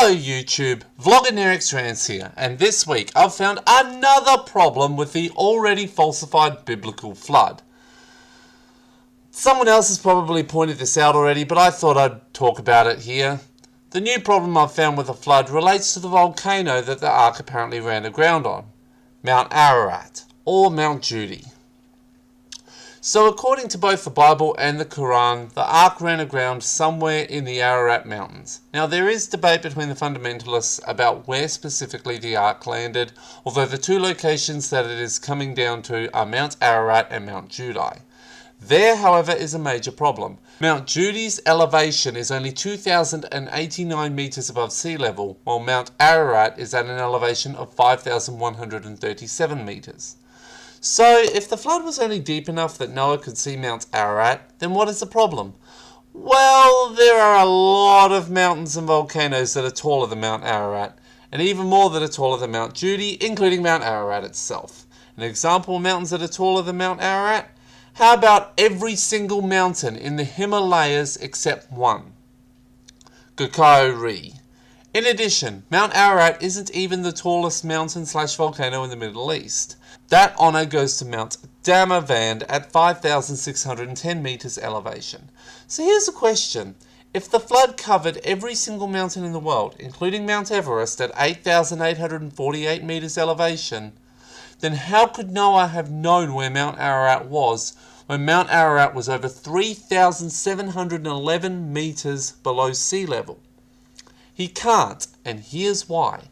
Hello YouTube, Vlogger Near Trans here, and this week I've found another problem with the already falsified biblical flood. Someone else has probably pointed this out already, but I thought I'd talk about it here. The new problem I've found with the flood relates to the volcano that the Ark apparently ran aground on, Mount Ararat, or Mount Judy. So according to both the Bible and the Quran, the Ark ran aground somewhere in the Ararat Mountains. Now there is debate between the fundamentalists about where specifically the Ark landed, although the two locations that it is coming down to are Mount Ararat and Mount Judy. There, however, is a major problem. Mount Judy's elevation is only 2,089 meters above sea level, while Mount Ararat is at an elevation of 5,137 meters. So, if the flood was only deep enough that Noah could see Mount Ararat, then what is the problem? Well, there are a lot of mountains and volcanoes that are taller than Mount Ararat, and even more that are taller than Mount Judy, including Mount Ararat itself. An example of mountains that are taller than Mount Ararat? How about every single mountain in the Himalayas except one? Gokari. In addition, Mount Ararat isn't even the tallest mountain/volcano in the Middle East. That honour goes to Mount Damavand at 5,610 meters elevation. So here's a question. If the flood covered every single mountain in the world, including Mount Everest at 8,848 meters elevation, then how could Noah have known where Mount Ararat was when Mount Ararat was over 3,711 meters below sea level? He can't, and here's why.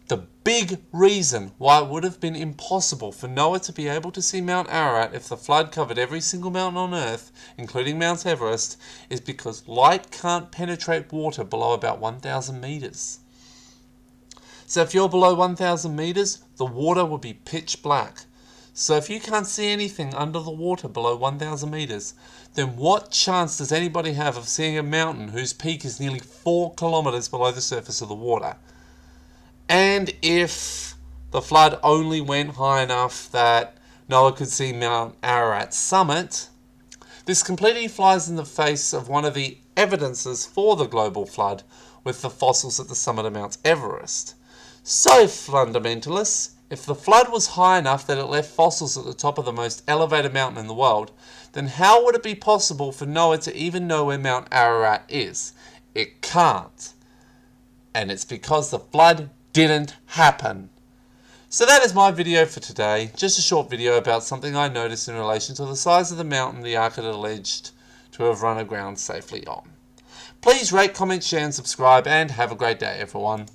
The big reason why it would have been impossible for Noah to be able to see Mount Ararat if the flood covered every single mountain on Earth, including Mount Everest, is because light can't penetrate water below about 1,000 meters. So if you're below 1,000 meters, the water would be pitch black. So if you can't see anything under the water below 1,000 meters, then what chance does anybody have of seeing a mountain whose peak is nearly 4 kilometers below the surface of the water? And if the flood only went high enough that Noah could see Mount Ararat's summit, this completely flies in the face of one of the evidences for the global flood with the fossils at the summit of Mount Everest. So, fundamentalists, if the flood was high enough that it left fossils at the top of the most elevated mountain in the world, then how would it be possible for Noah to even know where Mount Ararat is? It can't. And it's because the flood didn't happen. So that is my video for today. Just a short video about something I noticed in relation to the size of the mountain the Ark had alleged to have run aground safely on. Please rate, comment, share and subscribe, and have a great day everyone.